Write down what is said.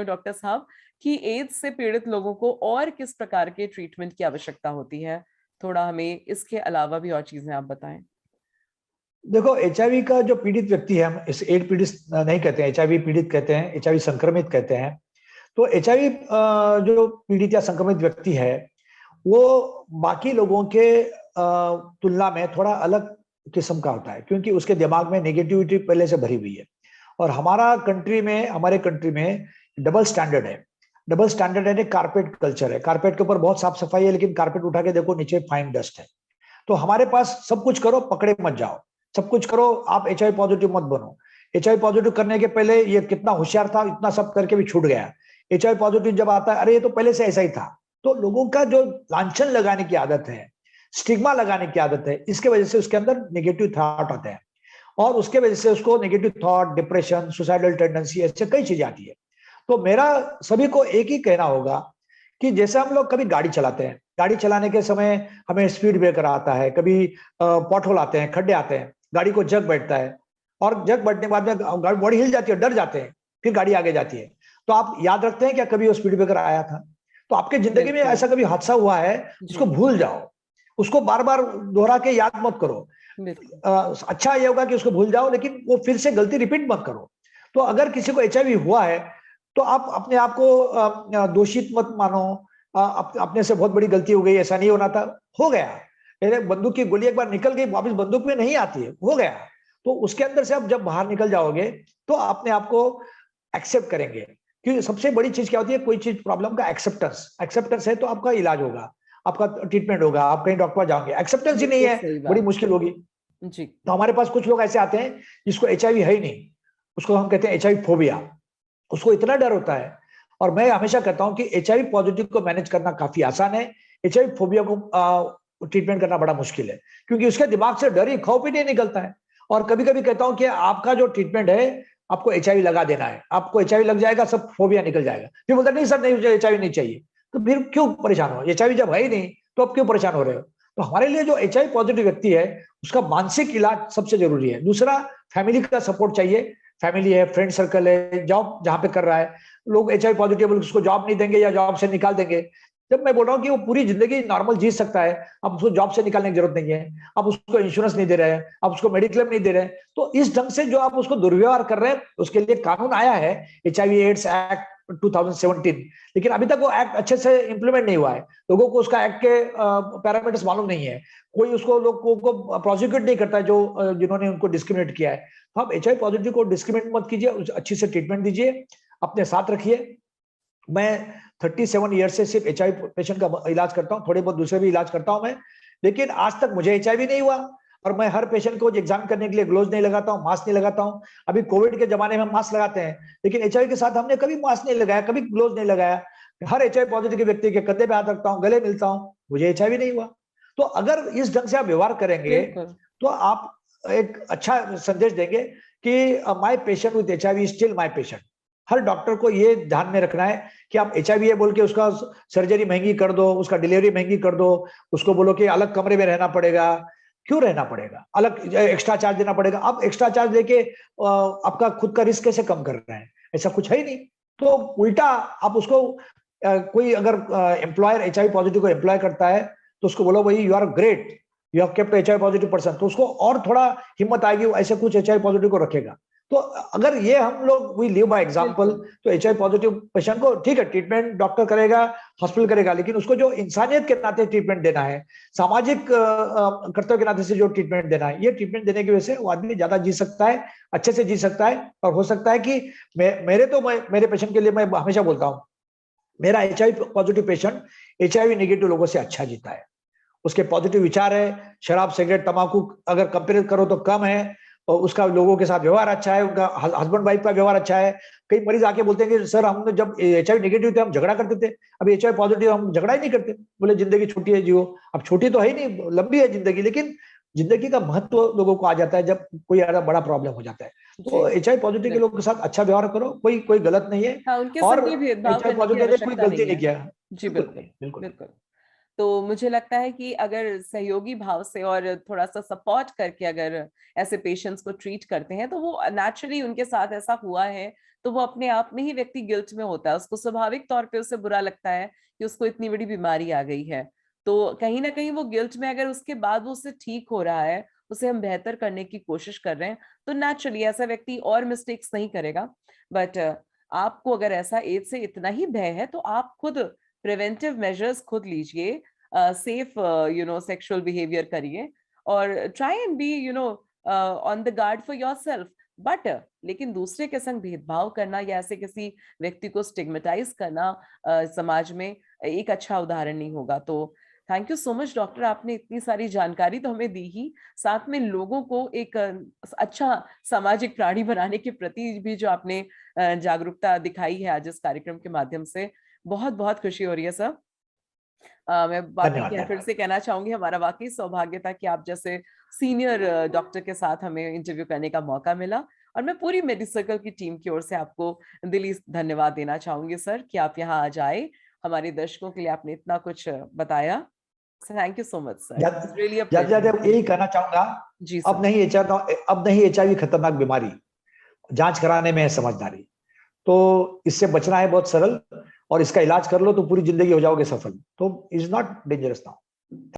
Doctor साहब कि ads से पीड़ित लोगों को और किस प्रकार के ट्रीटमेंट की आवश्यकता होती है, थोड़ा हमें इसके अलावा भी और चीजें आप बताएं। देखो, एचआईवी का जो पीड़ित व्यक्ति है, हम इस एड पीड़ित नहीं कहते हैं, एचआईवी पीड़ित कहते हैं, एचआईवी संक्रमित कहते हैं। तो एचआईवी जो पीड़ित या संक्रमित व्यक्ति है, वो बाकी लोगों के तुलना में थोड़ा अलग किस्म का होता है, क्योंकि उसके दिमाग में नेगेटिविटी पहले से भरी हुई है। और हमारे कंट्री में डबल स्टैंडर्ड है। डबल स्टैंडर्ड है, कारपेट कल्चर है। कारपेट के ऊपर बहुत साफ सफाई है, लेकिन कारपेट उठा के देखो, नीचे फाइन डस्ट है। तो हमारे पास सब कुछ करो, पकड़े मत जाओ, सब कुछ करो, आप एचआईवी पॉजिटिव मत बनो। एचआईवी पॉजिटिव करने के पहले ये कितना होशियार था, इतना सब करके भी छूट गया। एचआईवी पॉजिटिव जब आता है, अरे ये तो पहले से ऐसा ही था। तो लोगों का जो लांछन लगाने की आदत है, स्टिग्मा लगाने की आदत है, इसके वजह से उसके अंदर नेगेटिव थॉट आते हैं, और उसके वजह से उसको negative thought, depression, suicidal tendency, ऐसे कई चीजें आती है। तो मेरा सभी को एक ही कहना होगा कि जैसे हम लोग कभी गाड़ी चलाते हैं, गाड़ी चलाने के समय हमें स्पीड ब्रेकर आता है, कभी पॉटहोल आते हैं, खड्डे आते हैं, गाड़ी को जग बैठता है, और जग बैठने के बाद में बॉडी हिल जाती है, डर जाते हैं, फिर गाड़ी आगे जाती है। तो आप याद रखते हैं क्या कभी वो स्पीड ब्रेकर आया था? तो आपके जिंदगी में ऐसा कभी हादसा हुआ है, उसको भूल जाओ, उसको बार बार दोहरा के याद मत करो। अच्छा ये होगा कि उसको भूल जाओ, लेकिन वो फिर से गलती रिपीट मत करो। तो अगर किसी को एचआईवी हुआ है, तो आप अपने आप को दोषित मत मानो। अपने से बहुत बड़ी गलती हो गई, ऐसा नहीं होना था, हो गया। बंदूक की गोली एक बार निकल गई, वापस बंदूक में नहीं आती है, हो गया। तो उसके अंदर से आप जब बाहर निकल जाओगे, तो अपने आप को एक्सेप्ट करेंगे। क्योंकि सबसे बड़ी चीज क्या होती है, कोई चीज प्रॉब्लम का एक्सेप्टेंस। एक्सेप्टेंस है तो आपका इलाज होगा, आपका ट्रीटमेंट होगा, आप कहीं डॉक्टर जाओगे। एक्सेप्टेंस ही नहीं है, बड़ी मुश्किल होगी जी। तो हमारे पास कुछ लोग ऐसे आते हैं जिसको एचआईवी है ही नहीं, उसको हम कहते हैं एचआईवी फोबिया। उसको इतना डर होता है। और मैं हमेशा कहता हूं कि एचआईवी पॉजिटिव को मैनेज करना काफी आसान है, एचआईवी फोबिया को ट्रीटमेंट करना बड़ा मुश्किल है, क्योंकि उसके दिमाग से डर ही, खौफ ही नहीं निकलता है। और कभी कभी कहता हूं कि आपका जो ट्रीटमेंट है, आपको एचआईवी लगा देना है, आपको एचआईवी लग जाएगा, सब फोबिया निकल जाएगा। फिर बोलता नहीं सर, नहीं, मुझे एचआईवी नहीं चाहिए। तो फिर क्यों परेशान हो? एचआईवी जब है ही नहीं, तो अब क्यों परेशान हो रहे हो? तो हमारे लिए जो एचआईवी पॉजिटिव व्यक्ति है, उसका मानसिक इलाज सबसे जरूरी है। दूसरा, फैमिली का सपोर्ट चाहिए। फैमिली है, फ्रेंड सर्कल है, जॉब जहां पे कर रहा है, लोग एचआईवी पॉजिटिव उसको जॉब नहीं देंगे या जॉब से निकाल देंगे। जब मैं बोल रहा हूँ कि वो पूरी जिंदगी नॉर्मल जी सकता है, अब उसको जॉब से निकालने की जरूरत नहीं है, अब उसको इंश्योरेंस नहीं दे रहे हैं, अब उसको मेडिक्लेम नहीं दे रहे हैं, तो इस ढंग से जो आप उसको दुर्व्यवहार कर रहे हैं, उसके लिए कानून आया है, एचआईवी एड्स एक्ट 2017। लेकिन अभी तक वो एक्ट अच्छे से इंप्लीमेंट नहीं हुआ है। लोगों को उसका एक्ट के पैरामीटर्स मालूम नहीं है, कोई उसको लोगों को प्रोसिक्यूट नहीं करता जो जिन्होंने उनको डिस्क्रिमिनेट किया है। तो आप एचआईवी पॉजिटिव को डिस्क्रिमिनेट मत कीजिए, अच्छी से ट्रीटमेंट दीजिए, अपने साथ रखिए। मैं 37 ईयर से सिर्फ एचआईवी पेशेंट का इलाज करता हूँ, थोड़े बहुत दूसरे भी इलाज करता हूँ मैं, लेकिन आज तक मुझे एचआईवी नहीं हुआ। और मैं हर पेशेंट को एग्जाम करने के लिए ग्लोव्स नहीं लगाता हूँ, मास्क नहीं लगाता हूँ। अभी कोविड के जमाने में मास्क लगाते हैं, लेकिन एचआईवी के साथ हमने कभी मास्क नहीं लगाया, कभी ग्लोव्स नहीं लगाया। हर एचआईवी पॉजिटिव के व्यक्ति के कंधे पे हाथ रखता हूँ, गले मिलता हूँ, मुझे एचआईवी नहीं हुआ। तो अगर इस ढंग से आप व्यवहार करेंगे, तो आप एक अच्छा संदेश देंगे कि my patient with HIV still my patient. Her doctor को ये ध्यान में रखना है कि आप एचआईवी है बोल के उसका सर्जरी महंगी कर दो, उसका डिलीवरी महंगी कर दो, उसको बोलो कि अलग कमरे में रहना पड़ेगा। क्यों रहना पड़ेगा? अलग एक्स्ट्रा चार्ज देना पड़ेगा? आप एक्स्ट्रा चार्ज लेके आपका खुद का रिस्क कैसे कम कर रहे हैं? ऐसा कुछ है ही नहीं। तो उल्टा आप उसको कोई अगर एम्प्लॉयर एचआईवी पॉजिटिव को एम्प्लॉय करता है, तो उसको बोलो भाई, you are great, you have kept HIV positive person, तो उसको और थोड़ा हिम्मत आएगी, ऐसे कुछ एचआईवी पॉजिटिव को रखेगा। तो अगर ये हम लोग वी लिव बाय एग्जांपल, तो एचआईवी पॉजिटिव पेशेंट को ठीक है, ट्रीटमेंट डॉक्टर करेगा, हॉस्पिटल करेगा, लेकिन उसको जो इंसानियत के नाते ट्रीटमेंट देना है, सामाजिक कर्तव्य के नाते से जो ट्रीटमेंट देना है, ये ट्रीटमेंट देने की वजह से वो आदमी ज्यादा जी सकता है, अच्छे से जी सकता है। और हो सकता है कि मेरे पेशेंट के लिए मैं हमेशा बोलता हूँ, मेरा HIV positive patient HIV negative लोगों से अच्छा जीता है। उसके पॉजिटिव विचार है, शराब सिगरेट तंबाकू अगर कंपेयर करो तो कम है, और उसका लोगों के साथ व्यवहार अच्छा है, उनका हस्बैंड वाइफ का व्यवहार अच्छा है। कई मरीज आके बोलते हैं कि सर, हमने जब एचआईवी नेगेटिव थे हम झगड़ा करते थे, अभी एचआईवी पॉजिटिव हम झगड़ा ही नहीं करते। बोले जिंदगी छोटी है जियो। अब छोटी तो है ही नहीं, लंबी है जिंदगी, लेकिन जिंदगी का महत्व लोगों को आ जाता है जब कोई बड़ा प्रॉब्लम हो जाता है। तो एचआईवी पॉजिटिव के लोगों के साथ अच्छा व्यवहार करो, कोई गलत नहीं है। और एचआईवी पॉजिटिव ने कोई गलती नहीं किया। जी बिल्कुल बिल्कुल। तो मुझे लगता है कि अगर सहयोगी भाव से और थोड़ा सा सपोर्ट करके अगर ऐसे पेशेंट्स को ट्रीट करते हैं, तो वो नेचुरली उनके साथ ऐसा हुआ है तो वो अपने आप में ही व्यक्ति गिल्ट में होता है, उसको स्वाभाविक तौर पे उससे बुरा लगता है कि उसको इतनी बड़ी बीमारी आ गई है। तो कहीं ना कहीं वो गिल्ट में, अगर उसके बाद वो उससे ठीक हो रहा है, उसे हम बेहतर करने की कोशिश कर रहे हैं, तो नेचुरली ऐसा व्यक्ति और मिस्टेक्स नहीं करेगा। बट आपको अगर ऐसा एड्स से इतना ही भय है तो आप खुद प्रिवेंटिव मेजर्स खुद लीजिए, सेफ सेक्सुअल बिहेवियर करिए, और try and be on the guard for yourself. But लेकिन दूसरे के संग भेदभाव करना या ऐसे किसी व्यक्ति को स्टिग्मेटाइज करना समाज में एक अच्छा उदाहरण नहीं होगा। तो thank you so much doctor, आपने इतनी सारी जानकारी तो हमें दी ही, साथ में लोगों को एक अच्छा सामाजिक प्राणी बनाने के प्रति भी जो आपने जागरूकता दिखाई है आज इस कार्यक्रम के माध्यम से, बहुत बहुत खुशी हो रही है सर। मैं धन्यवाद वाकई फिर धन्यवाद। से कहना चाहूंगी, हमारा वाकई सौभाग्य था कि आप जैसे सीनियर डॉक्टर के साथ हमें इंटरव्यू करने का मौका मिला, और मैं पूरी मेडिसर्कल की टीम की ओर से आपको दिली धन्यवाद देना चाहूंगी सर कि आप यहाँ आ जाए, हमारे दर्शकों के लिए आपने इतना कुछ बताया। Thank you so much sir, it's really अ ज्यादा प्लेजर। ज्यादा यही कहना चाहूंगा, जी सर। अब नहीं HIV खतरनाक बीमारी, जांच कराने में है समझदारी। तो इससे बचना है बहुत सरल, और इसका इलाज कर लो तो पूरी जिंदगी हो जाओगे सफल। तो इज नॉट डेंजरस नाउ।